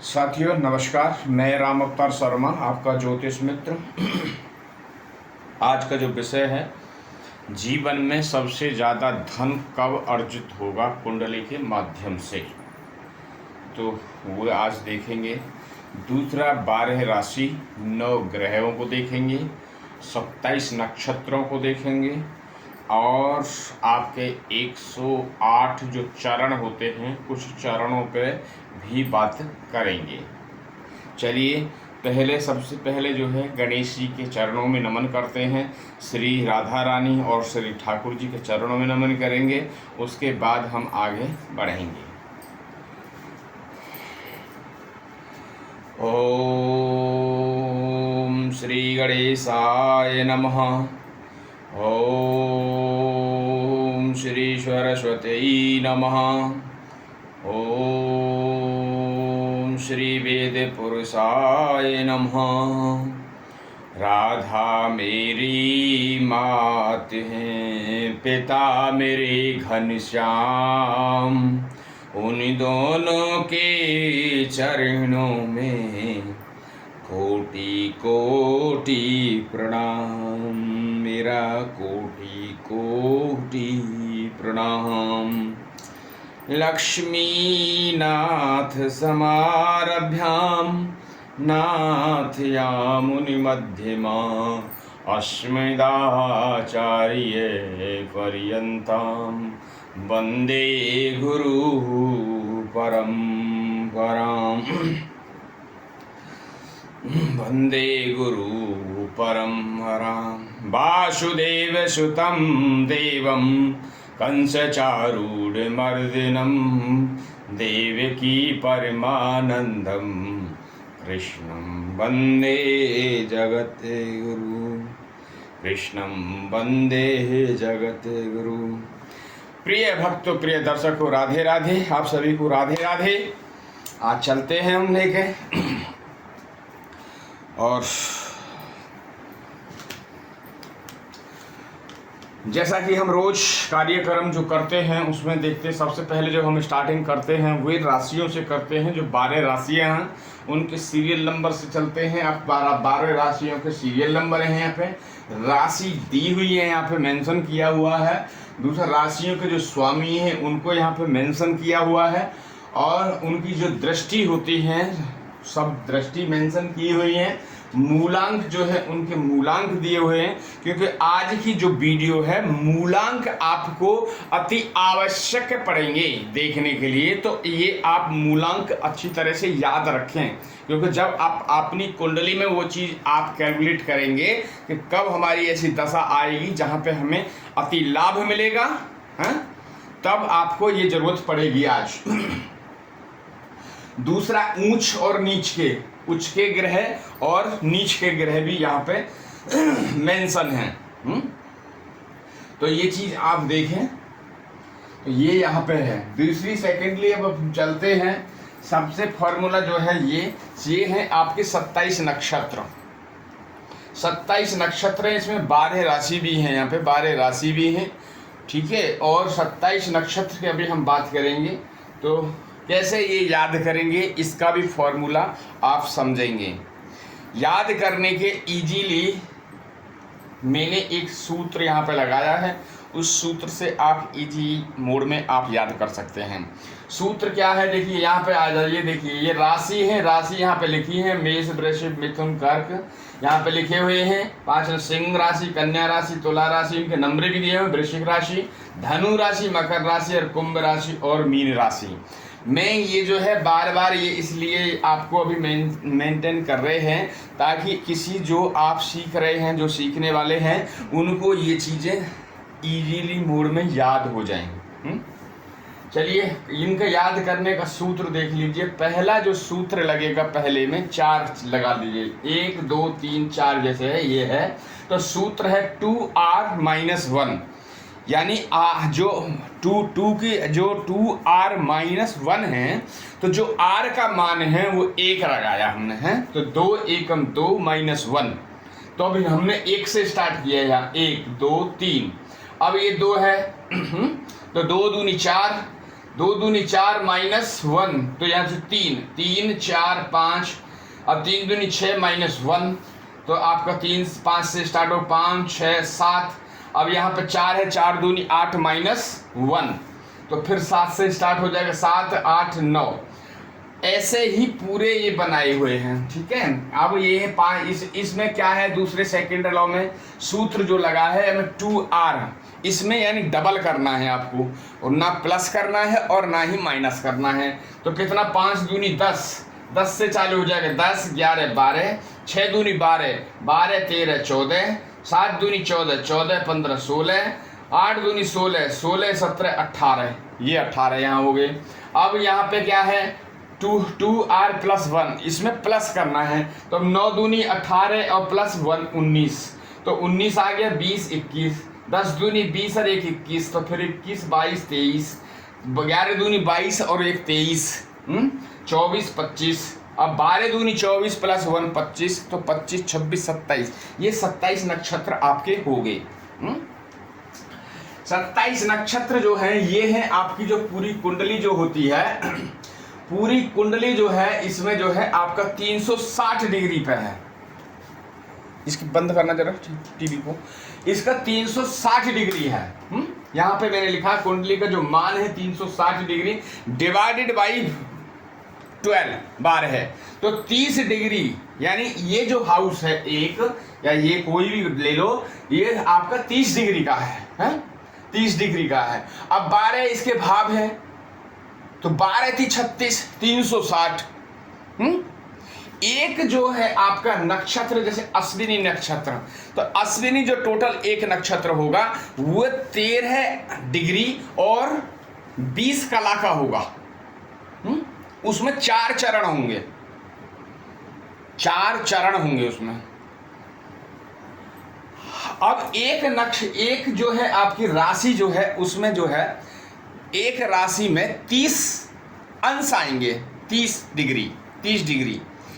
साथियों नमस्कार, मैं राम अवतार शर्मा, आपका ज्योतिष मित्र। आज का जो विषय है, जीवन में सबसे ज़्यादा धन कब अर्जित होगा कुंडली के माध्यम से, तो वो आज देखेंगे। दूसरा 12 राशि 9 ग्रहों को देखेंगे, 27 नक्षत्रों को देखेंगे और आपके 108 जो चरण होते हैं, कुछ चरणों पे भी बात करेंगे। चलिए सबसे पहले जो है गणेश जी के चरणों में नमन करते हैं, श्री राधा रानी और श्री ठाकुर जी के चरणों में नमन करेंगे। उसके बाद हम आगे बढ़ेंगे। ओम श्री गणेशाय नमः। ओम श्री सरस्वती नमः। ओम श्री वेद पुरुषाय नमः। राधा मेरी मात हैं, पिता मेरे घनश्याम, उन दोनों के चरणों में कोटि कोटि प्रणाम, मेरा कोटि कोटि प्रणाम। लक्ष्मीनाथ समारभ्यां नाथयामुनिमध्यमा, अस्मदाचार्य पर्यन्तां वन्दे गुरु परम्पराम्। वन्दे गुरु परम्पराम्। वासुदेवसुतं देवं कंसचारूढमर्दिनं, देवकी परमानन्दं कृष्णं वन्दे जगद्गुरु, कृष्णं वन्दे जगद्गुरु। प्रिय भक्तों, प्रिय दर्शकों, राधे राधे। आप सभी को राधे राधे। आज चलते हैं हम लेके और जैसा कि हम रोज कार्यक्रम जो करते हैं उसमें देखते हैं, सबसे पहले जो हम स्टार्टिंग करते हैं वे राशियों से करते हैं। जो 12 राशियां हैं उनके सीरियल नंबर से चलते हैं। अब 12 राशियों के सीरियल नंबर हैं, यहाँ पे राशि दी हुई है, यहाँ पे मेंशन किया हुआ है। दूसरा राशियों के जो स्वामी हैं उनको यहाँ पे मेंशन किया हुआ है और उनकी जो दृष्टि होती है सब दृष्टि मेंशन की हुई है। मूलांक जो है उनके मूलांक दिए हुए हैं, क्योंकि आज की जो वीडियो है मूलांक आपको अति आवश्यक पड़ेंगे देखने के लिए। तो ये आप मूलांक अच्छी तरह से याद रखें, क्योंकि जब आप अपनी कुंडली में वो चीज़ आप कैलकुलेट करेंगे कि कब हमारी ऐसी दशा आएगी जहाँ पे हमें अति लाभ मिलेगा, हैं, तब आपको ये जरूरत पड़ेगी आज। दूसरा, ऊंच और नीच के, उच्च के ग्रह और नीच के ग्रह भी यहाँ पे मेंशन हैं। तो ये चीज आप देखें, तो ये यहाँ पे है। दूसरी सेकेंडली अब हम चलते हैं। सबसे फॉर्मूला जो है ये है आपके 27 नक्षत्र। 27 नक्षत्र हैं, इसमें 12 राशि भी हैं, यहाँ पे 12 राशि भी हैं, ठीक है। और 27 नक्षत्र की अभी हम बात करेंगे, तो कैसे ये याद करेंगे इसका भी फॉर्मूला आप समझेंगे। याद करने के इजीली मैंने एक सूत्र यहाँ पे लगाया है, उस सूत्र से आप इजी मोड में आप याद कर सकते हैं। सूत्र क्या है, देखिए यहाँ पे आ जाइए। देखिए ये राशि है, राशि यहाँ पे लिखी है मेष वृषभ मिथुन कर्क, यहाँ पे लिखे हुए हैं। 5 सिंह राशि, कन्या राशि, तुला राशि, इनके नंबर भी दिए हुए। वृश्चिक राशि, धनु राशि, मकर राशि और कुंभ राशि और मीन राशि। मैं ये जो है बार बार ये इसलिए आपको अभी मेंटेन कर रहे हैं ताकि किसी जो आप सीख रहे हैं, जो सीखने वाले हैं, उनको ये चीज़ें इजीली मोड में याद हो जाएं। चलिए इनका याद करने का सूत्र देख लीजिए। पहला जो सूत्र लगेगा, पहले में 4 लगा दीजिए, 1 2 3 4 जैसे है ये है। तो सूत्र है 2r-1, यानी जो 2r-1 है, तो जो r का मान है वो 1 लगाया हमने, है तो 2 एकम 2 -1। तो अभी हमने 1 से स्टार्ट किया है, यहाँ 1 2 3, अब ये 2 है तो 2 दूनी 4, 2 दूनी 4 -1, तो यहाँ से 3 3 4 5, अब 3 दूनी 6 -1, तो आपका 3 5 से स्टार्ट हो 5 6 7, अब यहाँ पे 4 है, 4 दूनी 8 -1, तो फिर 7 से स्टार्ट हो जाएगा 7 8 9, ऐसे ही पूरे ये बनाए हुए हैं। ठीक है, अब ये है इसमें क्या है, दूसरे सेकंड लॉ में सूत्र जो लगा है हमें 2r, इसमें यानी डबल करना है आपको, और ना प्लस करना है और ना ही माइनस करना है। तो कितना 5 दूनी 10, 10 से चालू हो जाएगा 10 11 12, 6 दूनी 12 12 13 14, 7 दूनी 14 14 15 16, 8 दूनी 16 16 17 18, ये 18 यहाँ हो गए। अब यहाँ पे क्या है 2r + 1, इसमें प्लस करना है, तो अब 9 दूनी 18 और +1 19, तो 19 आ गया, 20 21, 10 दूनी 20 और 1 21, तो फिर 21 22 23, 11 दूनी 22 और 1 23, 24 25, अब 12 दूनी 24 + 1 25, तो 25 26 27, ये 27 नक्षत्र आपके हो गए। 27 नक्षत्र जो है ये है आपकी जो पूरी कुंडली जो होती है, पूरी कुंडली जो है इसमें जो है आपका 360 डिग्री पे है। इसकी बंद करना जरा टीवी को, इसका 360 डिग्री है। यहाँ पे मैंने लिखा कुंडली का जो मान है 360 डिग्री डिवाइडेड बाई 12 बार है, तो 30 डिग्री, यानी ये जो हाउस है एक, या ये कोई भी ले लो, ये आपका 30 डिग्री का है 30 डिग्री का है। अब 12 इसके भाव है, तो 12 थी 36, 360। एक जो है आपका नक्षत्र, जैसे अश्विनी नक्षत्र, तो अश्विनी जो टोटल एक नक्षत्र होगा वो 13 डिग्री और 20 कला का होगा। उसमें 4 चरण होंगे, 4 चरण होंगे उसमें। अब एक जो है आपकी राशि जो है उसमें जो है एक राशि में 30 अंश आएंगे, 30 डिग्री,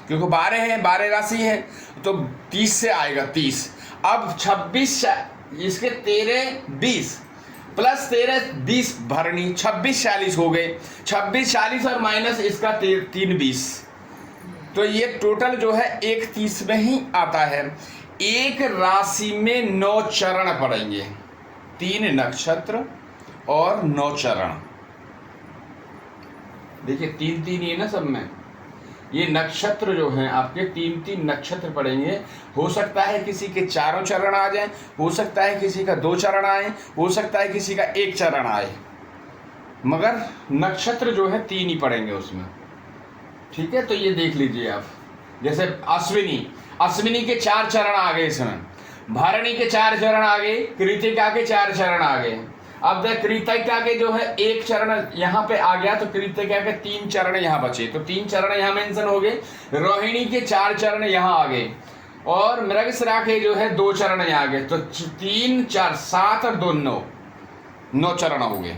क्योंकि 12 है, 12 राशि है, तो 30 से आएगा 30। अब 26 इसके 13 20 प्लस 13 20 भरनी, 26 40 हो गए, 26 40 और माइनस इसका 3 20, तो ये टोटल जो है 31 में ही आता है। एक राशि में 9 चरण पड़ेंगे, 3 नक्षत्र और 9 चरण। देखिए 3 ये ना सब में, ये नक्षत्र जो हैं आपके 3 नक्षत्र पड़ेंगे। हो सकता है किसी के 4 चरण आ जाएं, हो सकता है किसी का 2 चरण आए, हो सकता है किसी का 1 चरण आए, मगर नक्षत्र जो है 3 ही पड़ेंगे उसमें। ठीक है, तो ये देख लीजिए आप, जैसे अश्विनी के 4 चरण आ गए इसमें, भरणी के 4 चरण आ गए, कृतिका के 4 चरण आ गए। अब देख कृतिका के जो है 1 चरण यहाँ पे आ गया, तो कृतिका के 3 चरण यहाँ बचे, तो 3 चरण यहाँ मेंशन हो गए। रोहिणी के 4 चरण यहाँ आ गए, और मृगशिरा के जो है 2 चरण यहाँ आ गए, तो 3 4 7 और 2 9 चरण हो गए।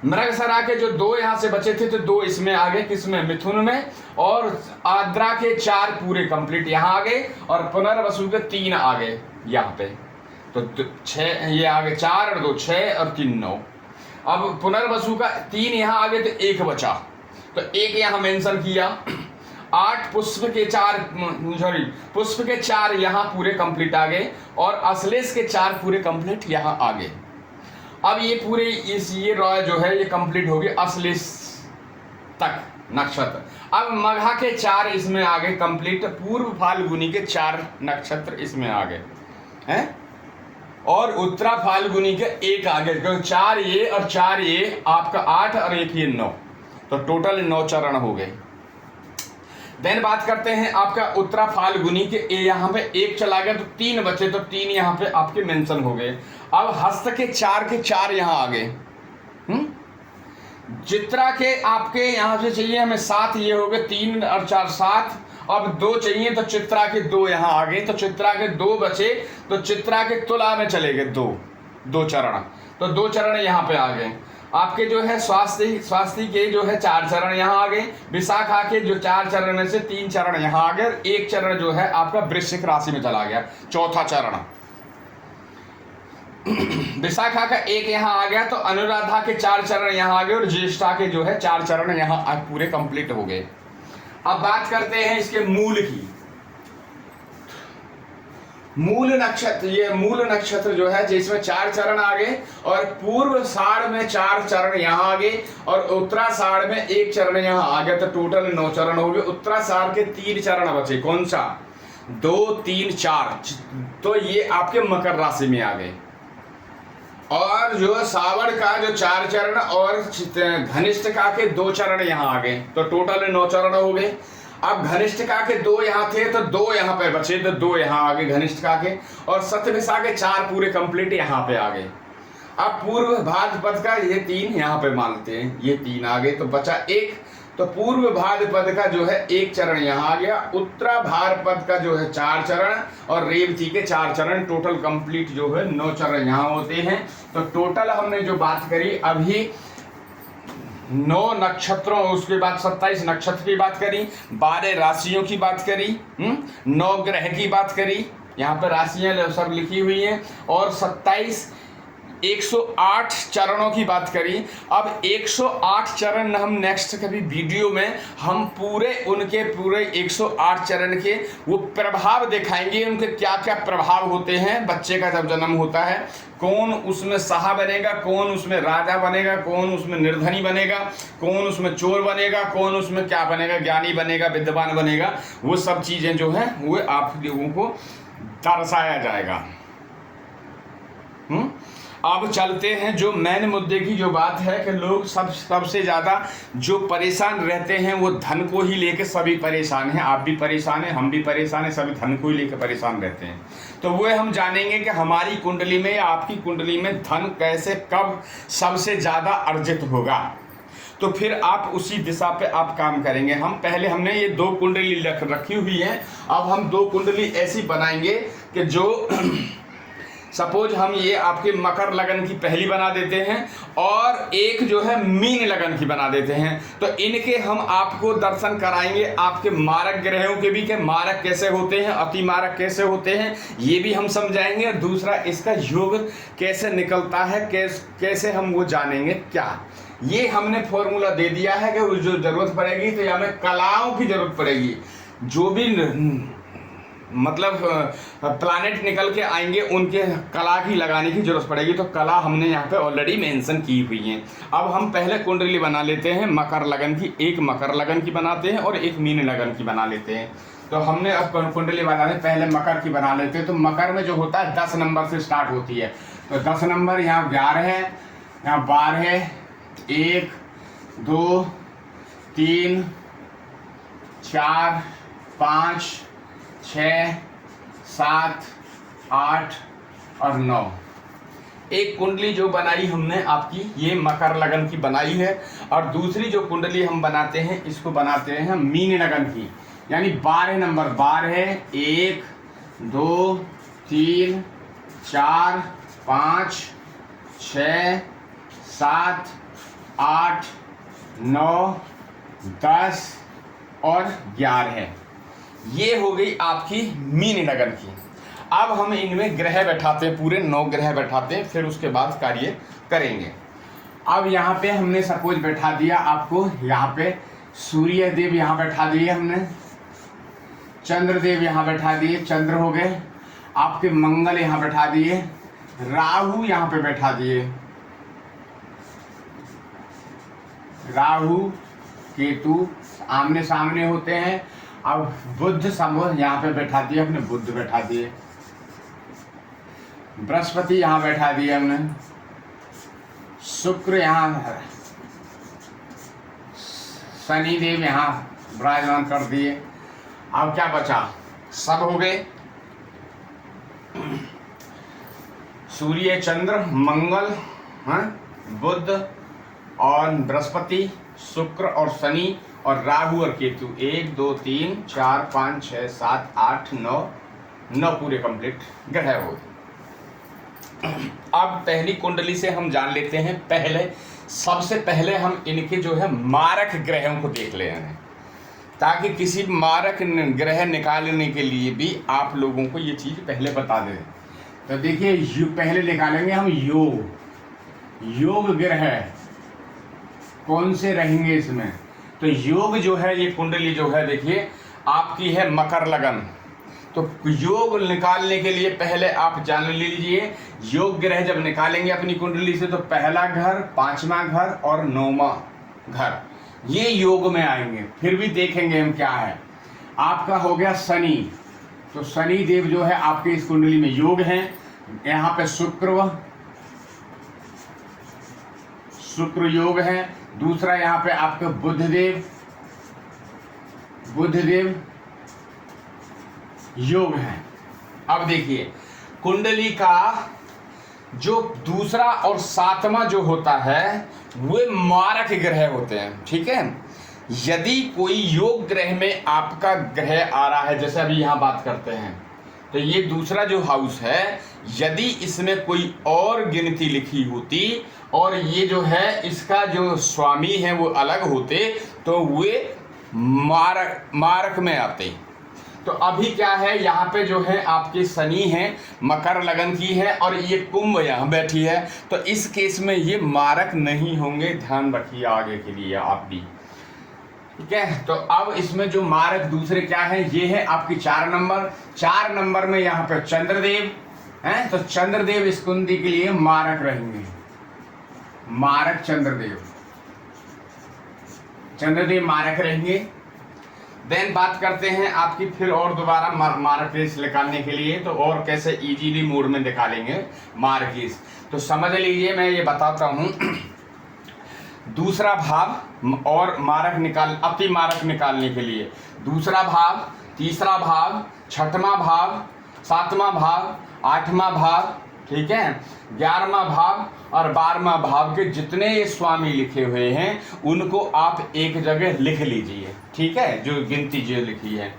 मृगशिरा के जो 2 यहाँ से बचे थे, तो 2 इसमें आ गए, किसमें, मिथुन में, और आद्रा के 4 पूरे कंप्लीट यहाँ आ गए, और पुनर्वसु के 3 आ गए यहाँ पे, तो 6 ये आ गए, 4 और 2 6 और 3 9। अब पुनर्वसु का 3 यहाँ आ गए, तो 1 बचा, तो 1 यहाँ मेंशन किया। 8 पुष्प के 4 यहाँ पूरे कंप्लीट आ गए, और अश्लेष के 4 पूरे कंप्लीट यहाँ आ गए। अब ये पूरे ये रॉय जो है ये कंप्लीट हो गई अश्लेष तक नक्षत्र। अब मघा के 4 इसमें आ गए कंप्लीट, पूर्व फाल्गुनी के 4 नक्षत्र इसमें आ गए हैं, और उत्तरा फाल्गुनी के 1 आ गए, क्योंकि 4 ये और 4 ये आपका 8 और 1 ये 9, तो टोटल 9 चरण हो गए। देन बात करते हैं आपका उत्तरा फाल्गुनी के, यहाँ पे 1 चला गया, तो 3 बचे, तो 3 यहाँ पे आपके मेंशन हो गए। अब हस्त के 4 यहाँ आ गए। चित्रा के आपके यहाँ से चाहिए हमें 7, ये हो गए, 3 और 4 7। अब 2 चाहिए, तो चित्रा के 2 यहाँ आ गए, तो चित्रा के 2 बचे, तो चित्रा के तुला में चले गए 2 चरण, तो 2 चरण यहाँ पे आ गए। आपके जो है स्वास्थ्य के जो है 4 चरण यहाँ आ गए। विशाखा के जो 4 चरण में से 3 चरण यहाँ आ गए, 1 चरण जो है आपका वृश्चिक राशि में चला गया, 4था चरण। विशाखा का 1 यहाँ आ गया, तो अनुराधा के 4 चरण यहाँ आ गए और ज्येष्ठा के जो है 4 चरण यहाँ पूरे कंप्लीट हो गए। अब बात करते हैं इसके मूल की। मूल नक्षत्र, ये मूल नक्षत्र जो है जिसमें 4 चरण आ गए और पूर्वाषाढ़ में 4 चरण यहाँ आ गए और उत्तराषाढ़ में 1 चरण यहाँ आ गया, तो टोटल 9 चरण हो गए। उत्तराषाढ़ के 3 चरण बचे, कौन सा? 2, 3, 4, तो ये आपके मकर राशि में आ गए। और जो सावन का जो 4 चरण और धनिष्ठिका के 2 चरण यहाँ आ गए, तो टोटल 9 चरण हो गए। अब धनिष्ठिका के 2 यहाँ थे, तो 2 यहाँ पे बचे, तो 2 यहाँ आ गए धनिष्ठिका के, और शतभिषा के 4 पूरे कंप्लीट यहाँ पे आ गए। अब पूर्व भाद्रपद का ये 3 यहाँ पे मानते हैं, ये 3 आ गए, तो बचा 1, तो पूर्व भाद्रपद का जो है 1 चरण यहाँ आ गया। उत्तरा भाद्रपद का जो है 4 चरण और रेवती के 4 चरण, टोटल कंप्लीट जो है 9 चरण यहाँ होते हैं। तो टोटल हमने जो बात करी अभी 9 नक्षत्रों, उसके बाद 27 नक्षत्र की बात करी, 12 राशियों की बात करी, 9 ग्रह की बात करी, यहाँ पर राशियां सब लिखी हुई हैं, और 108 चरणों की बात करी। अब 108 चरण हम नेक्स्ट कभी वीडियो में हम पूरे उनके पूरे 108 चरण के वो प्रभाव दिखाएंगे, उनके क्या क्या प्रभाव होते हैं बच्चे का जब जन्म होता है। कौन उसमें शाह बनेगा, कौन उसमें राजा बनेगा, कौन उसमें निर्धनी बनेगा, कौन उसमें चोर बनेगा, कौन उसमें क्या बनेगा, ज्ञानी बनेगा, विद्वान बनेगा, वो सब चीज़ें जो हैं वो आप लोगों को दर्शाया जाएगा। अब चलते हैं जो मेन मुद्दे की जो बात है कि लोग सबसे ज़्यादा जो परेशान रहते हैं वो धन को ही लेके सभी परेशान हैं। आप भी परेशान हैं, हम भी परेशान हैं, सभी धन को ही लेकर परेशान रहते हैं। तो वो हम जानेंगे कि हमारी कुंडली में या आपकी कुंडली में धन कैसे कब सबसे ज़्यादा अर्जित होगा, तो फिर आप उसी दिशा पे आप काम करेंगे। हमने ये 2 कुंडली रखी हुई हैं, अब हम 2 कुंडली ऐसी बनाएंगे कि जो सपोज हम ये आपके मकर लगन की पहली बना देते हैं और एक जो है मीन लगन की बना देते हैं, तो इनके हम आपको दर्शन कराएंगे, आपके मारक ग्रहों के भी, के मारक कैसे होते हैं, अति मारक कैसे होते हैं, ये भी हम समझाएंगे। और दूसरा इसका योग कैसे निकलता है, कैसे हम वो जानेंगे। क्या ये हमने फॉर्मूला दे दिया है कि जो जरूरत पड़ेगी तो हमें कलाओं की जरूरत पड़ेगी, जो भी मतलब प्लैनेट निकल के आएंगे उनके कला की लगाने की जरूरत पड़ेगी, तो कला हमने यहाँ पे ऑलरेडी मेंशन की हुई है। अब हम पहले कुंडली बना लेते हैं मकर लगन की, एक मकर लगन की बनाते हैं और एक मीन लगन की बना लेते हैं। तो हमने अब कुंडली बनाने पहले मकर की बना लेते हैं। तो मकर में जो होता है 10 नंबर से स्टार्ट होती है, तो 10 नंबर यहाँ 11 है, यहाँ 12 है, 1, 2, 3, 4, 5, 6, 7, 8 और 9। एक कुंडली जो बनाई हमने आपकी ये मकर लगन की बनाई है, और दूसरी जो कुंडली हम बनाते हैं इसको बनाते हैं मीन लगन की, यानी 12 नंबर 12 है, 1, 2, 3, 4, 5, 6, 7, 8, 9, 10 और 11 है। ये हो गई आपकी मीन लगन की। अब हम इनमें ग्रह बैठाते हैं, पूरे 9 ग्रह बैठाते हैं, फिर उसके बाद कार्य करेंगे। अब यहाँ पे हमने सपोज बैठा दिया आपको, यहाँ पे सूर्य देव यहाँ बैठा दिए हमने, चंद्रदेव यहाँ बैठा दिए, चंद्र हो गए आपके, मंगल यहाँ बैठा दिए, राहु यहाँ पे बैठा दिए, राहु केतु आमने सामने होते हैं। अब बुध समूह यहाँ पे बैठा दिए हमने, बुध बैठा दिए, बृहस्पति यहाँ बैठा दिए हमने, शुक्र यहाँ, शनि देव यहाँ विराजमान कर दिए। अब क्या बचा, सब हो गए, सूर्य, चंद्र, मंगल, बुध और बृहस्पति, शुक्र और शनि और राहु और केतु, 1, 2, 3, 4, 5, 6, 7, 8, 9 पूरे कंप्लीट ग्रह हो। अब पहली कुंडली से हम जान लेते हैं, सबसे पहले हम इनके जो है मारक ग्रहों को देख ले हैं, ताकि किसी मारक ग्रह निकालने के लिए भी आप लोगों को ये चीज़ पहले बता दें। तो देखिए पहले निकालेंगे हम योग ग्रह कौन से रहेंगे इसमें। तो योग जो है, ये कुंडली जो है देखिए आपकी है मकर लगन। तो योग निकालने के लिए पहले आप जान लीजिए, योग ग्रह जब निकालेंगे अपनी कुंडली से तो पहला घर, पांचवा घर और नौवां घर ये योग में आएंगे। फिर भी देखेंगे हम क्या है। आपका हो गया शनि, तो शनि देव जो है आपके इस कुंडली में योग हैं। यहाँ पे शुक्र योग है। दूसरा यहाँ पे आपके बुधदेव योग है। अब देखिए कुंडली का जो दूसरा और सातवां जो होता है वे मारक ग्रह होते हैं, ठीक है। यदि कोई योग ग्रह में आपका ग्रह आ रहा है, जैसे अभी यहाँ बात करते हैं, तो ये दूसरा जो हाउस है, यदि इसमें कोई और गिनती लिखी होती और ये जो है इसका जो स्वामी है वो अलग होते तो वे मारक में आते। तो अभी क्या है, यहाँ पे जो है आपके शनि है, मकर लगन की है और ये कुंभ यहाँ बैठी है, तो इस केस में ये मारक नहीं होंगे, ध्यान रखिए आगे के लिए आप भी, ठीक है। तो अब इसमें जो मारक दूसरे क्या है, ये है आपकी 4 नंबर में यहाँ पे चंद्रदेव हैं। तो चंद्रदेव इस कुंडली के लिए मारक रहेंगे, मारक चंद्रदेव मारक रहेंगे। देन बात करते हैं आपकी फिर और दोबारा मारक केस निकालने के लिए, तो और कैसे इजीली मोड में निकालेंगे मारक केस, तो समझ लीजिए मैं ये बताता हूँ। दूसरा भाव और अति मारक निकालने के लिए दूसरा भाव, तीसरा भाव, छठवां भाव, सातवां भाव, आठवां भाव, ठीक है, 11वां भाव और 12वां भाव के जितने ये स्वामी लिखे हुए हैं उनको आप एक जगह लिख लीजिए, ठीक है, जो गिनती जो लिखी है।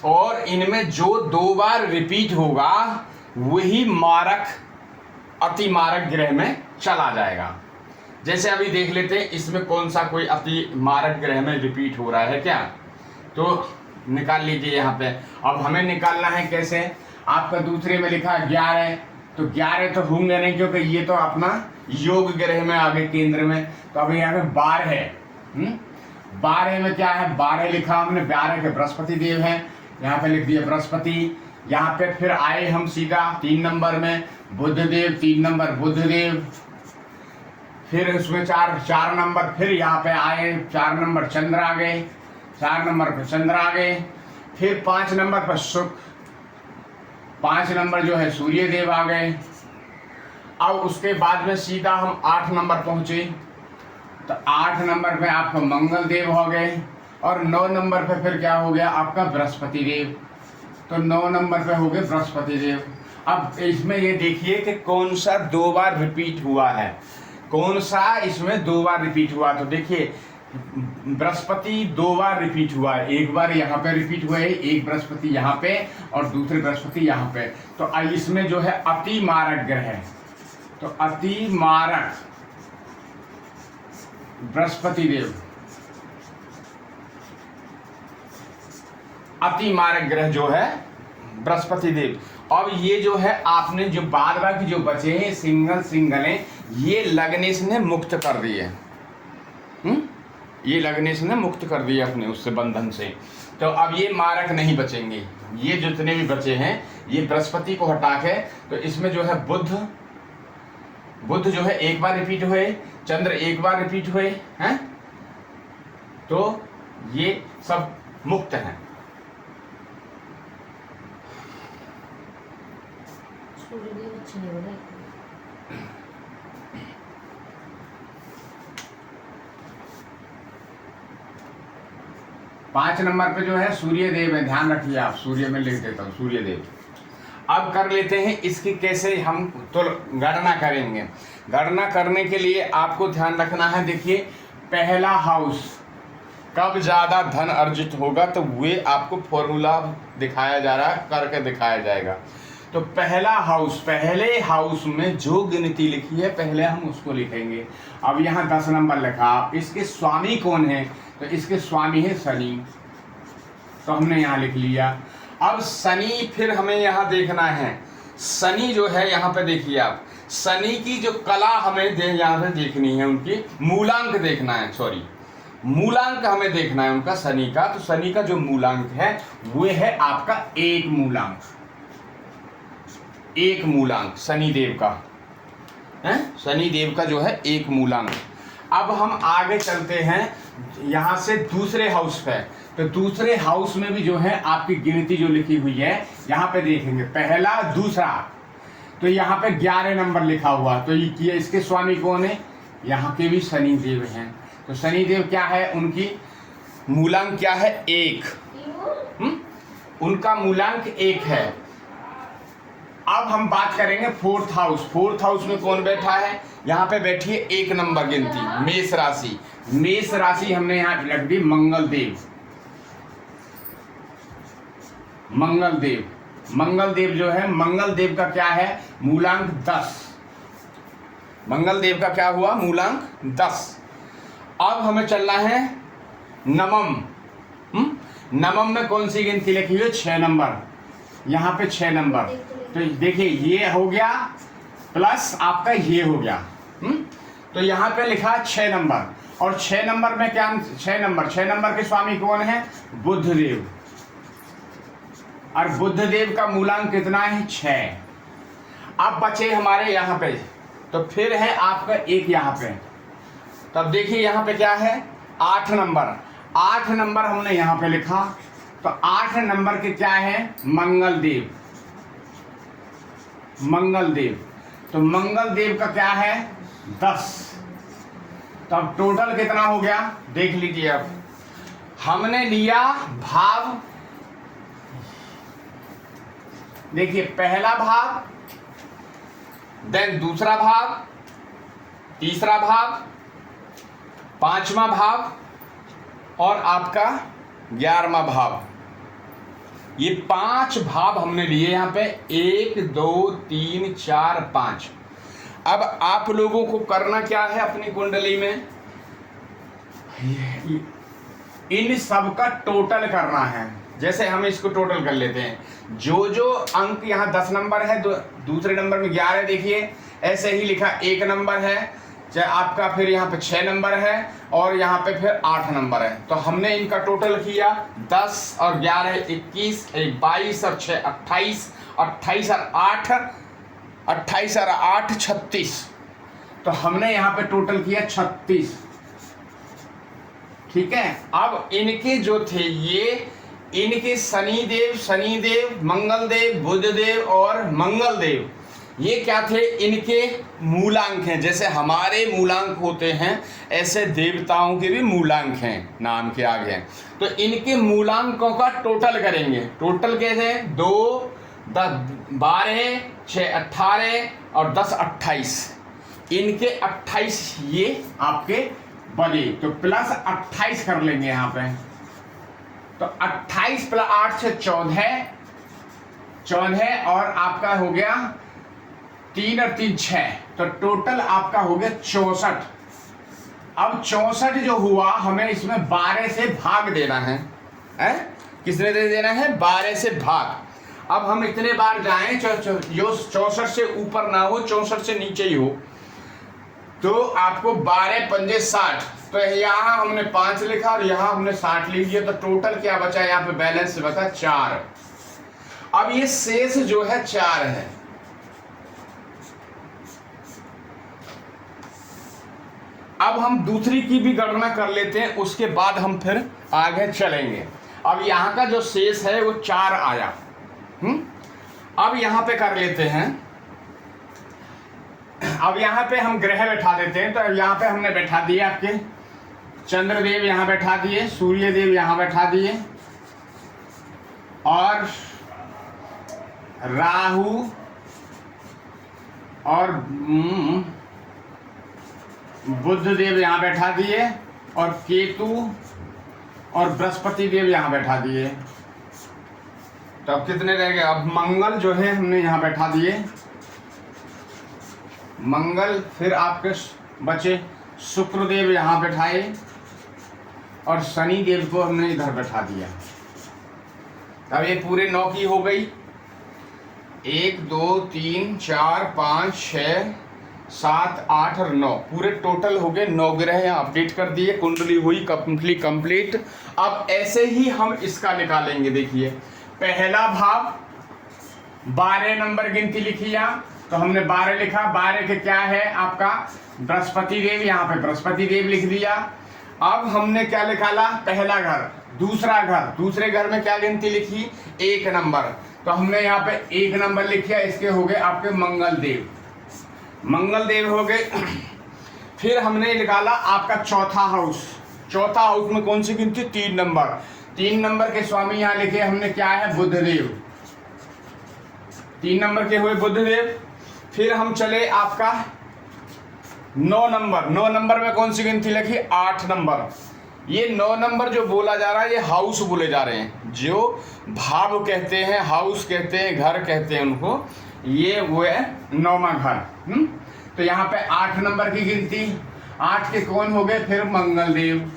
और इनमें जो 2 बार रिपीट होगा वही मारक अति मारक ग्रह में चला जाएगा। जैसे अभी देख लेते हैं इसमें कौन सा कोई अति मारक ग्रह में रिपीट हो रहा है क्या, तो निकाल लीजिए यहाँ पे। अब हमें निकालना है कैसे, आपका दूसरे में लिखा 11, तो 11 तो होंगे नहीं क्योंकि ये तो अपना योग ग्रह में आगे केंद्र में। तो अभी यहाँ पे 12 है, 12 में क्या है, 12 लिखा हमने, 12 के बृहस्पति देव हैं, यहाँ पे लिख दिया बृहस्पति। यहाँ पे फिर आए हम सीधा 3 नंबर में बुधदेव, 3 नंबर बुधदेव, फिर उसमें 4 नंबर, फिर यहाँ पे आए 4 नंबर चंद्र आ गए, 4 नंबर पर चंद्र आ गए, फिर 5 नंबर पर शुक्र, 5 नंबर जो है सूर्य देव आ गए। अब उसके बाद में सीधा हम 8 नंबर पहुंचे, तो 8 नंबर पे आपका मंगल देव हो गए और 9 नंबर पे फिर क्या हो गया आपका बृहस्पति देव, तो 9 नंबर पे हो गए बृहस्पति देव। अब इसमें ये देखिए कि कौन सा 2 बार रिपीट हुआ है, कौन सा इसमें 2 बार रिपीट हुआ। तो देखिए बृहस्पति 2 बार रिपीट हुआ है, एक बार यहाँ पे रिपीट हुआ है, एक बृहस्पति यहाँ पे और दूसरे बृहस्पति यहाँ पे। तो इसमें जो है अति मारक ग्रह है, तो अति मारक बृहस्पति देव, अति मारक ग्रह जो है बृहस्पति देव। अब ये जो है आपने जो बाद बाकी जो बचे हैं सिंगल ये लग्नेश ने मुक्त कर दिए, ये लग्नेश ने मुक्त कर दिए अपने उससे बंधन से। तो अब ये मारक नहीं बचेंगे, ये जितने भी बचे हैं ये बृहस्पति को हटा के, तो इसमें जो है बुध जो है 1 बार रिपीट हुए, चंद्र 1 बार रिपीट हुए हैं, तो ये सब मुक्त हैं। अच्छे नहीं बने। 5 नंबर पे जो है सूर्य देव है, ध्यान रखिए आप, सूर्य में लिख देता हूँ सूर्य देव। अब कर लेते हैं इसकी कैसे हम तो गणना करेंगे। गणना करने के लिए आपको ध्यान रखना है, देखिए पहला हाउस कब ज़्यादा धन अर्जित होगा तो वे आपको फॉर्मूला दिखाया जा रहा है, करके दिखाया जाएगा। तो पहला हाउस, पहले हाउस में जो गिनती लिखी है पहले हम उसको लिखेंगे। अब यहाँ 10 नंबर लिखा, इसके स्वामी कौन है, तो इसके स्वामी है शनि, तो हमने यहाँ लिख लिया। अब शनि फिर हमें यहाँ देखना है, शनि जो है यहाँ पे देखिए आप, शनि की जो कला हमें यहाँ पे देखनी है, उनकी मूलांक देखना है, सॉरी मूलांक हमें देखना है उनका शनि का। तो शनि का जो मूलांक है वो है आपका 1 मूलांक, 1 मूलांक शनि देव का है, शनि देव का जो है 1 मूलांक। अब हम आगे चलते हैं यहाँ से दूसरे हाउस पे। तो दूसरे हाउस में भी जो है आपकी गिनती जो लिखी हुई है यहाँ पे देखेंगे, पहला दूसरा, तो यहाँ पे 11 नंबर लिखा हुआ। तो ये इसके स्वामी कौन है, यहाँ के भी शनि देव हैं। तो शनि देव क्या है, उनकी मूलांक क्या है 1, उनका मूलांक 1 है। अब हम बात करेंगे 4th हाउस। 4th हाउस में कौन बैठा है, यहाँ पे बैठी है 1 नंबर गिनती, मेष राशि। मेष राशि हमने यहाँ रख दी मंगल देव। मंगल देव, मंगल देव जो है, मंगल देव का क्या है मूलांक 10। मंगल देव का क्या हुआ मूलांक 10। अब हमें चलना है नवम। नवम में कौन सी गिनती लिखी हुई है, 6 नंबर, यहाँ पे 6 नंबर। तो देखिए ये हो गया प्लस आपका ये हो गया। तो यहाँ पे लिखा है 6 नंबर, और 6 नंबर में क्या, 6 नंबर के स्वामी कौन है, बुध देव। और बुध देव का मूलांक कितना है 6। अब बचे हमारे यहाँ पे, तो फिर है आपका एक यहाँ पे। तब देखिए यहाँ पे क्या है 8 नंबर। 8 नंबर हमने यहाँ पे लिखा, तो 8 नंबर के क्या है मंगल देव। मंगल देव, तो मंगल देव का क्या है 10। तब टोटल कितना हो गया देख लीजिए। अब हमने लिया भाव, देखिए पहला भाव, देन दूसरा भाव, तीसरा भाव, 5वां भाव और आपका 11वां भाव। ये 5 भाव हमने लिए यहाँ पे, 1 2 3 4 5। अब आप लोगों को करना क्या है अपनी कुंडली में, इन सब का टोटल करना है। जैसे हम इसको टोटल कर लेते हैं, जो जो अंक यहाँ 10 नंबर है, दूसरे नंबर में 11 देखिए, ऐसे ही लिखा 1 नंबर है, चाहे आपका फिर यहाँ पे 6 नंबर है, और यहाँ पे फिर 8 नंबर है। तो हमने इनका टोटल किया 10 और 11 21, 22 और 6 28, 28 और 8 28 और 8 36। तो हमने यहाँ पे टोटल किया 36। ठीक है। अब इनके जो थे ये, इनके शनि देव, मंगल देव, बुध देव और मंगल देव, ये क्या थे, इनके मूलांक हैं। जैसे हमारे मूलांक होते हैं ऐसे देवताओं के भी मूलांक हैं, नाम के आगे हैं। तो इनके मूलांकों का टोटल करेंगे। टोटल कैसे, 2 10 12 6 18 और 10 28। इनके 28 ये आपके बने, तो प्लस 28 कर लेंगे यहाँ पे। तो 28 प्लस 8 से 14 और आपका हो गया 3 और 3 6, तो टोटल आपका हो गया 64। अब 64 जो हुआ, हमें इसमें 12 से भाग देना है, किसने दे देना है 12 से भाग। अब हम इतने बार जाएं जो 64 से ऊपर ना हो, 64 से नीचे ही हो, तो आपको 12 पंजे 60। तो यहाँ हमने 5 लिखा और यहाँ हमने 60 लिख दिया। तो टोटल क्या बचा यहाँ पे, बैलेंस बचा 4। अब ये शेष जो है 4 है। अब हम दूसरी की भी गणना कर लेते हैं, उसके बाद हम फिर आगे चलेंगे। अब यहाँ का जो शेष है वो 4 आया। अब यहाँ पे कर लेते हैं, अब यहाँ पे हम ग्रह बैठा देते हैं। तो यहाँ पे हमने बैठा दिए आपके चंद्रदेव, यहाँ बैठा दिए सूर्य देव, यहाँ बैठा दिए, और राहु और बुध देव यहाँ बैठा दिए, और केतु और बृहस्पति देव यहाँ बैठा दिए। तो अब कितने रह गए, अब मंगल जो है हमने यहाँ बैठा दिए, मंगल, फिर आपके बचे शुक्रदेव यहाँ बैठाए, और शनि देव को हमने इधर बैठा दिया। अब ये पूरे 9 की हो गई। 1 2 3 4 5 6 7 8 और 9 पूरे टोटल हो गए 9 ग्रह यहाँ अपडेट कर दिए। कुंडली हुई कंप्लीट। अब ऐसे ही हम इसका निकालेंगे। देखिए पहला भाव 12 नंबर गिनती लिखी यहाँ, तो हमने 12 लिखा। 12 के क्या है आपका बृहस्पति देव, यहाँ पे बृहस्पति देव लिख दिया। अब हमने क्या निकाला, पहला घर, दूसरा घर, दूसरे घर में क्या गिनती लिखी 1 नंबर, तो हमने यहाँ पे 1 नंबर लिखा। इसके हो गए आपके मंगल देव, मंगल देव हो गए। फिर हमने निकाला आपका चौथा हाउस, चौथा हाउस में कौन सी गिनती 3 नंबर, 3 नंबर के स्वामी यहाँ लिखे हमने क्या है बुधदेव, 3 नंबर के हुए बुधदेव। फिर हम चले आपका 9 नंबर, 9 नंबर में कौन सी गिनती लिखी 8 नंबर। ये 9 नंबर जो बोला जा रहा है ये हाउस बोले जा रहे हैं, जो भाव कहते हैं, हाउस कहते हैं, घर कहते हैं उनको, ये वो है 9वां घर। तो यहाँ पे 8 नंबर की गिनती, 8 के कौन हो गए फिर मंगल देव।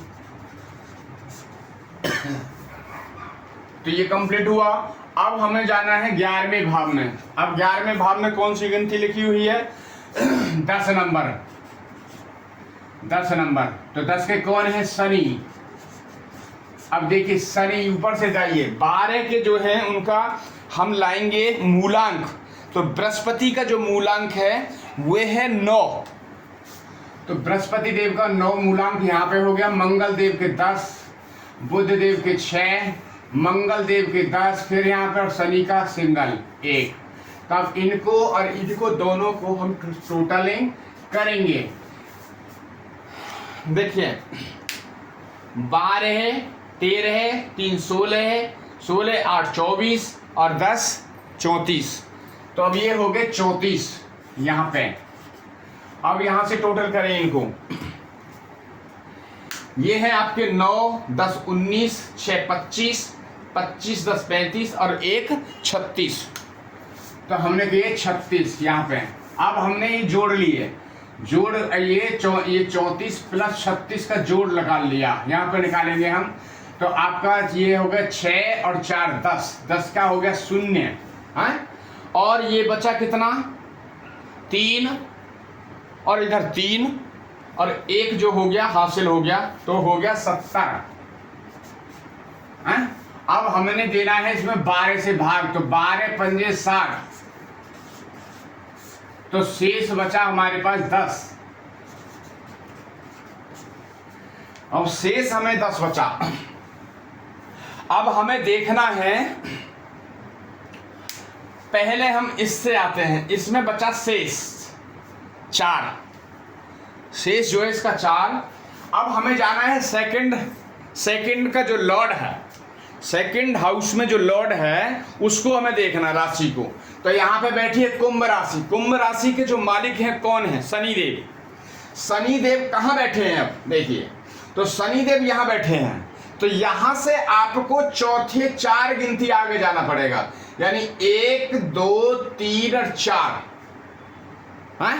तो ये कंप्लीट हुआ। अब हमें जाना है 11वें भाव में। अब 11वें भाव में कौन सी गिनती लिखी हुई है 10 नंबर, 10 नंबर, तो 10 के कौन है शनि। अब देखिए शनि ऊपर से जाइए, 12 के जो है उनका हम लाएंगे मूलांक, तो बृहस्पति का जो मूलांक है वो है 9, तो बृहस्पति देव का 9 मूलांक यहाँ पे हो गया। मंगल देव के 10, बुध देव के 6, मंगल देव के 10, फिर यहाँ पर शनि का सिंगल 1। तब इनको और इनको दोनों को हम टोटलिंग करेंगे। देखिए 12, 13, 3 16, 16 8 24 और 10 34, तो अब ये हो गए 34 यहाँ पे। अब यहाँ से टोटल करें इनको, ये है आपके 9 10 19 6 25 25 10 35 और 1 36, तो हमने किए 36 यहाँ पे। अब हमने ये जोड़ लिए, जोड़ ये 34 प्लस 36 का जोड़ लगा लिया, यहाँ पे निकालेंगे हम, तो आपका ये हो गया 6 और 4 10, 10 का हो गया 0 है, और ये बचा कितना 3 और इधर 3 और 1 जो हो गया हासिल हो गया, तो हो गया 70 है। अब हमने देना है इसमें 12 से भाग, तो 12 पंजे 60, तो शेष बचा हमारे पास 10, और शेष हमें 10 बचा। अब हमें देखना है, पहले हम इससे आते हैं, इसमें बचा शेष 4, शेष जो है इसका 4। अब हमें जाना है सेकंड का जो लॉर्ड है, सेकंड हाउस में जो लॉर्ड है उसको हमें देखना, राशि को। तो यहाँ पे बैठी है कुंभ राशि, कुंभ राशि के जो मालिक हैं कौन है शनिदेव। शनिदेव कहाँ बैठे हैं अब देखिए, तो शनिदेव यहाँ बैठे हैं, तो यहाँ से आपको चौथे 4 गिनती आगे जाना पड़ेगा, यानी 1 2 3 और 4 है,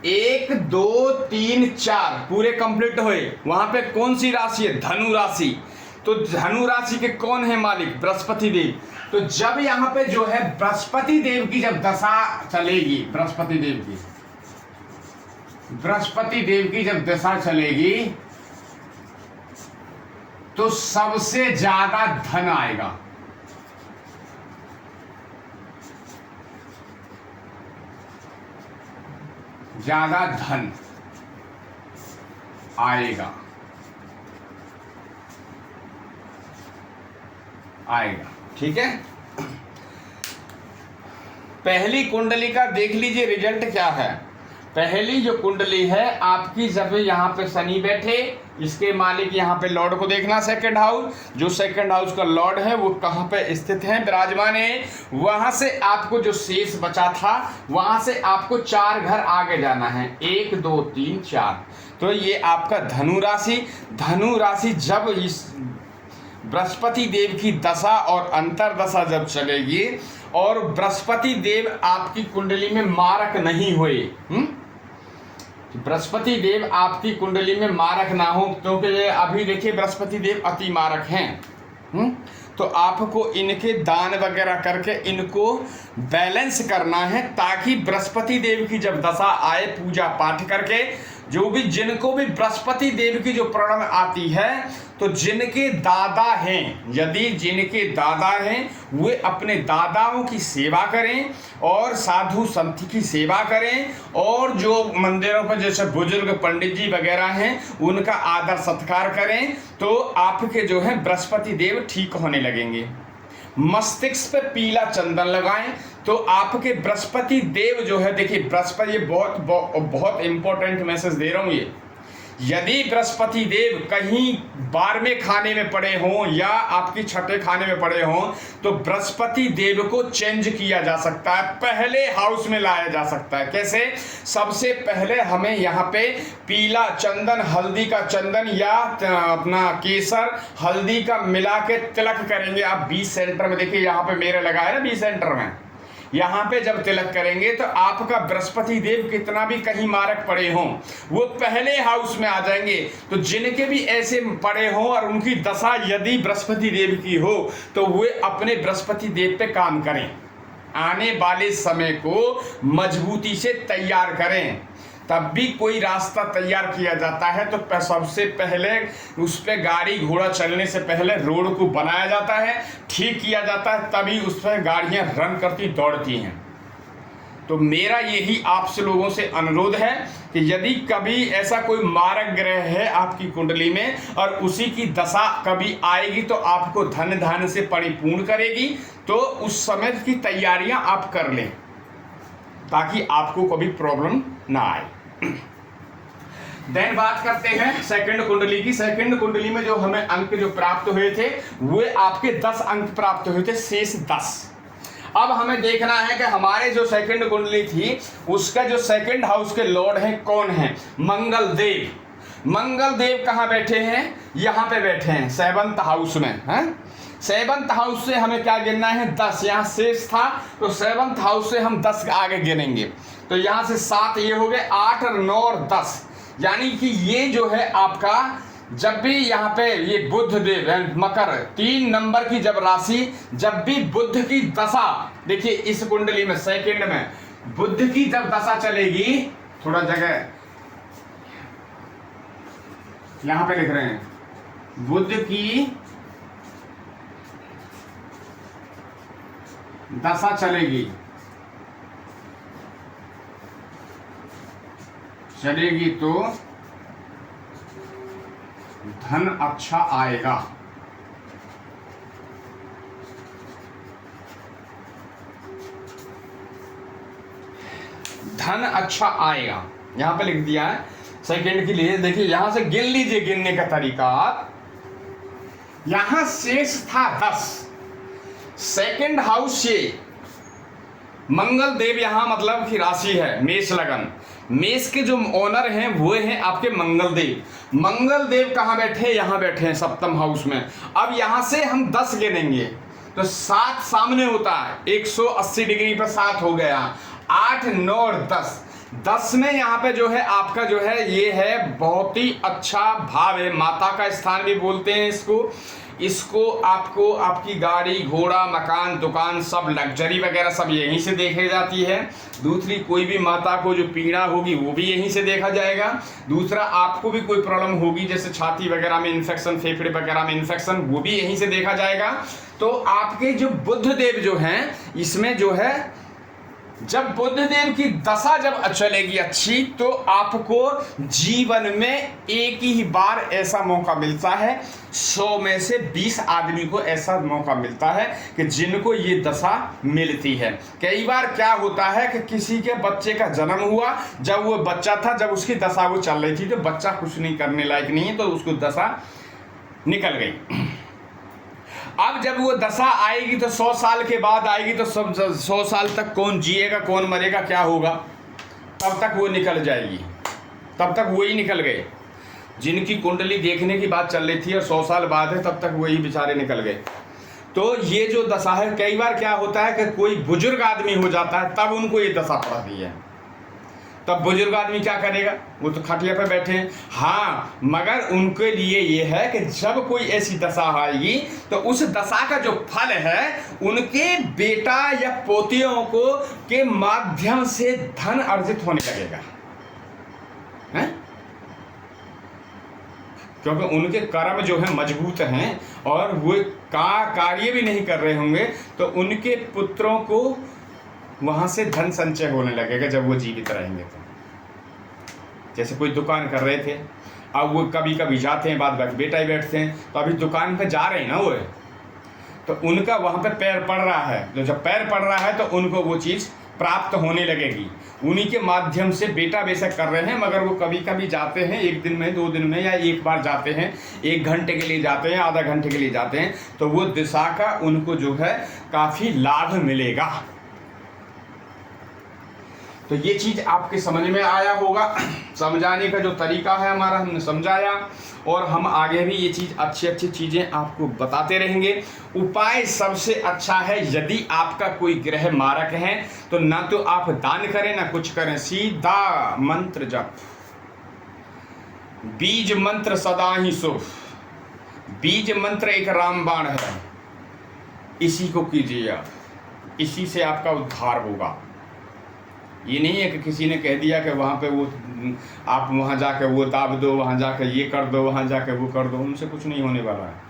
1 2 3 4 पूरे कंप्लीट हुए। वहां पे कौन सी राशि है धनु राशि, तो धनु राशि के कौन है मालिक बृहस्पति देव। तो जब यहाँ पे जो है बृहस्पति देव की जब दशा चलेगी, बृहस्पति देव की जब दशा चलेगी, तो सबसे ज्यादा धन आएगा। ज्यादा धन आएगा, ठीक है। पहली कुंडली का देख लीजिए रिजल्ट क्या है। पहली जो कुंडली है आपकी, जब यहाँ पे शनि बैठे, इसके मालिक यहाँ पे लॉर्ड को देखना, सेकंड हाउस, जो सेकंड हाउस का लॉर्ड है वो कहाँ पे स्थित है, विराजमान है। वहां से आपको जो शेष बचा था, वहां से आपको 4 घर आगे जाना है, 1 2 3 4। तो ये आपका धनु राशि जब इस बृहस्पति देव की दशा और अंतरदशा जब चलेगी, और बृहस्पति देव आपकी कुंडली में मारक नहीं हुए, बृहस्पति देव आपकी कुंडली में मारक ना हो, क्योंकि अभी देखिए बृहस्पति देव अति मारक हैं, तो आपको इनके दान वगैरह करके इनको बैलेंस करना है, ताकि बृहस्पति देव की जब दशा आए पूजा पाठ करके, जो भी जिनको भी बृहस्पति देव की जो प्रॉब्लम आती है, तो जिनके दादा हैं, यदि जिनके दादा हैं वे अपने दादाओं की सेवा करें और साधु संत की सेवा करें, और जो मंदिरों पर जैसे बुजुर्ग पंडित जी वगैरह हैं उनका आदर सत्कार करें, तो आपके जो है बृहस्पति देव ठीक होने लगेंगे। मस्तिष्क पे पीला चंदन लगाएं तो आपके बृहस्पति देव जो है, देखिए बृहस्पति, ये बहुत इंपॉर्टेंट मैसेज दे रहा हूं ये, यदि बृहस्पति देव कहीं 12वें खाने में पड़े हों या आपकी छठे खाने में पड़े हों, तो बृहस्पति देव को चेंज किया जा सकता है, पहले हाउस में लाया जा सकता है। कैसे? सबसे पहले हमें यहाँ पे पीला चंदन, हल्दी का चंदन या अपना केसर हल्दी का मिला के तिलक करेंगे। आप 20 सेंटर में देखिए, यहाँ पे मेरे लगा है ना 20 सेंटर में, यहाँ पे जब तिलक करेंगे तो आपका बृहस्पति देव कितना भी कहीं मारक पड़े हों वो पहले हाउस में आ जाएंगे। तो जिनके भी ऐसे पड़े हों और उनकी दशा यदि बृहस्पति देव की हो, तो वे अपने बृहस्पति देव पे काम करें, आने वाले समय को मजबूती से तैयार करें। तब भी कोई रास्ता तैयार किया जाता है तो सबसे पहले उस पर गाड़ी घोड़ा चलने से पहले रोड को बनाया जाता है, ठीक किया जाता है, तभी उस पर गाड़ियां रन करती दौड़ती हैं। तो मेरा यही आपसे लोगों से अनुरोध है कि यदि कभी ऐसा कोई मारक ग्रह है आपकी कुंडली में और उसी की दशा कभी आएगी तो आपको धन धान्य से परिपूर्ण करेगी, तो उस समय की तैयारियां आप कर लें ताकि आपको कभी प्रॉब्लम ना आए। देन बात करते हैं सेकंड कुंडली की। सेकंड कुंडली में जो हमें अंक जो प्राप्त हुए थे वे आपके 10 अंक प्राप्त हुए थे, शेष 10। अब हमें देखना है कि हमारे जो सेकंड कुंडली थी उसका जो सेकंड हाउस के लॉर्ड हैं कौन है? मंगल देव। मंगल देव कहाँ बैठे हैं? यहाँ पे बैठे हैं 7th हाउस में हैं। 7th हाउस से हमें क्या गिनना है? 10। यहाँ शेष था तो 7th हाउस से हम 10 आगे गिनेंगे, तो यहाँ से 7 ये हो गए, 8 और 9 और 10, यानी कि ये जो है आपका जब भी यहाँ पे ये बुध देव मकर 3 नंबर की जब राशि, जब भी बुध की दशा, देखिए इस कुंडली में सेकंड में बुध की जब दशा चलेगी, थोड़ा जगह यहाँ पे लिख रहे हैं, बुध की दशा चलेगी तो धन अच्छा आएगा। धन अच्छा आएगा, यहां पे लिख दिया है सेकंड के लिए। देखिए यहां से गिन लीजिए, गिनने का तरीका। यहां शेष था 10, सेकंड हाउस से मंगल देव यहां मतलब की राशि है मेष लगन, मेष के जो ओनर हैं वो हैं आपके मंगल देव। मंगल देव कहां बैठे? यहां बैठे हैं 7th हाउस में। अब यहां से हम 10 गिनेंगे तो 7 सामने होता है, 180 डिग्री पर 7 हो गया, 8, 9 और 10। 10 में यहाँ पे जो है आपका जो है ये है बहुत ही अच्छा भाव है, माता का स्थान भी बोलते हैं इसको आपको आपकी गाड़ी घोड़ा मकान दुकान सब लग्जरी वगैरह सब यहीं से देखी जाती है। दूसरी कोई भी माता को जो पीड़ा होगी वो भी यहीं से देखा जाएगा। दूसरा आपको भी कोई प्रॉब्लम होगी जैसे छाती वगैरह में इन्फेक्शन, फेफड़े वगैरह में इन्फेक्शन, वो भी यहीं से देखा जाएगा। तो आपके जो बुध देव जो हैं इसमें जो है जब बुध देव की दशा जब चलेगी अच्छी तो आपको जीवन में एक ही बार ऐसा मौका मिलता है, 100 में से 20 आदमी को ऐसा मौका मिलता है कि जिनको ये दशा मिलती है। कई बार क्या होता है कि किसी के बच्चे का जन्म हुआ, जब वो बच्चा था, जब उसकी दशा वो चल रही थी तो बच्चा कुछ नहीं करने लायक नहीं है तो उसको दशा निकल गई। अब जब वो दशा आएगी तो 100 साल के बाद आएगी तो सब 100 साल तक कौन जिएगा कौन मरेगा क्या होगा, तब तक वो निकल जाएगी, तब तक वही निकल गए। जिनकी कुंडली देखने की बात चल रही थी और 100 साल बाद है तब तक वही बेचारे निकल गए। तो ये जो दशा है, कई बार क्या होता है कि कोई बुजुर्ग आदमी हो जाता है तब उनको ये दशा पड़ती है। तब बुजुर्ग आदमी क्या करेगा, वो तो खटिया पे बैठे हैं। हाँ, मगर उनके लिए ये है कि जब कोई ऐसी दशा आएगी तो उस दशा का जो फल है उनके बेटा या पोतियों को के माध्यम से धन अर्जित होने लगेगा, हैं? क्योंकि उनके कर्म जो है मजबूत हैं और वो कार्य भी नहीं कर रहे होंगे, तो उनके पुत्रों को वहां से धन संचय होने लगेगा जब वो जीवित रहेंगे। तो जैसे कोई दुकान कर रहे थे, अब वो कभी कभी जाते हैं, बाद बाकी बेटा ही बैठते हैं, तो अभी दुकान पे जा रहे हैं ना वो, तो उनका वहाँ पे पैर पड़ रहा है, तो जब पैर पड़ रहा है तो उनको वो चीज़ प्राप्त होने लगेगी। उन्हीं के माध्यम से बेटा बेशक कर रहे हैं, मगर वो कभी कभी जाते हैं, 1 दिन में 2 दिन में, या एक बार जाते हैं, 1 घंटे के लिए जाते हैं, आधा घंटे के लिए जाते हैं, तो वो दिशा का उनको जो है काफ़ी लाभ मिलेगा। तो ये चीज़ आपके समझ में आया होगा। समझाने का जो तरीका है हमारा, हमने समझाया, और हम आगे भी ये चीज़ अच्छी चीज़ें आपको बताते रहेंगे। उपाय सबसे अच्छा है, यदि आपका कोई ग्रह मारक है तो ना तो आप दान करें ना कुछ करें, सीधा मंत्र जप, बीज मंत्र सदा ही शुभ। बीज मंत्र एक रामबाण है, इसी को कीजिए आप, इसी से आपका उद्धार होगा। ये नहीं है कि किसी ने कह दिया कि वहाँ पे वो आप वहाँ जाकर वो दाब दो, वहाँ जाकर ये कर दो, वहाँ जाकर वो कर दो, उनसे कुछ नहीं होने वाला है।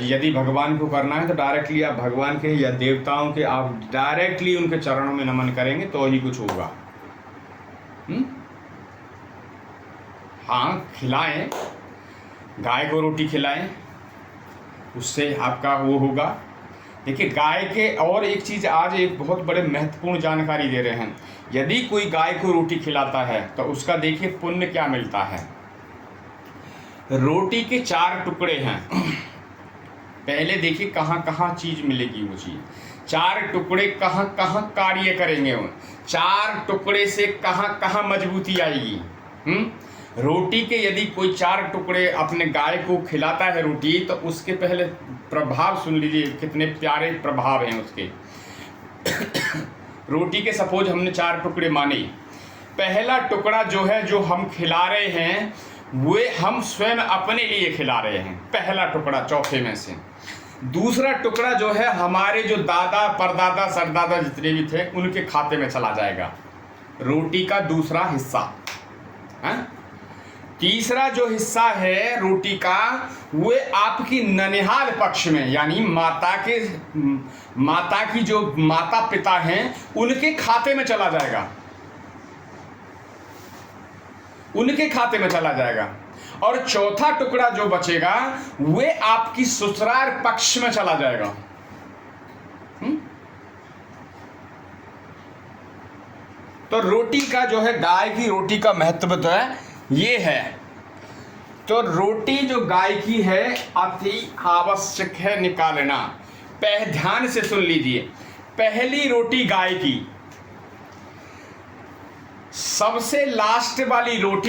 यदि भगवान को करना है तो डायरेक्टली आप भगवान के या देवताओं के आप डायरेक्टली उनके चरणों में नमन करेंगे तो ही कुछ होगा। हाँ, खिलाएं, गाय को रोटी खिलाएं, उससे आपका वो होगा। देखिए, गाय के और एक चीज़ आज एक बहुत बड़े महत्वपूर्ण जानकारी दे रहे हैं। यदि कोई गाय को रोटी खिलाता है तो उसका देखिए पुण्य क्या मिलता है। रोटी के 4 टुकड़े हैं। पहले देखिए कहाँ कहाँ चीज़ मिलेगी वो चीज़। 4 टुकड़े कहाँ कहाँ कार्य करेंगे वो। 4 टुकड़े से कहाँ कहाँ मजबूती आएगी। रोटी के यदि कोई 4 टुकड़े अपने गाय को खिलाता है रोटी, तो उसके पहले प्रभाव सुन लीजिए, कितने प्यारे प्रभाव हैं उसके। रोटी के सपोज हमने 4 टुकड़े माने, पहला टुकड़ा जो है जो हम खिला रहे हैं वो हम स्वयं अपने लिए खिला रहे हैं, पहला टुकड़ा चौथे में से। दूसरा टुकड़ा जो है हमारे जो दादा परदादा सरदादा जितने भी थे उनके खाते में चला जाएगा, रोटी का दूसरा हिस्सा है। तीसरा जो हिस्सा है रोटी का वो आपकी ननिहाल पक्ष में, यानी माता की जो माता पिता हैं उनके खाते में चला जाएगा, उनके खाते में चला जाएगा। और चौथा टुकड़ा जो बचेगा वो आपकी ससुराल पक्ष में चला जाएगा। तो रोटी का जो है, गाय की रोटी का महत्व तो है ये है। तो रोटी जो गाय की है अति आवश्यक है निकालना। ध्यान से सुन लीजिए, पहली रोटी गाय की, सबसे लास्ट वाली रोटी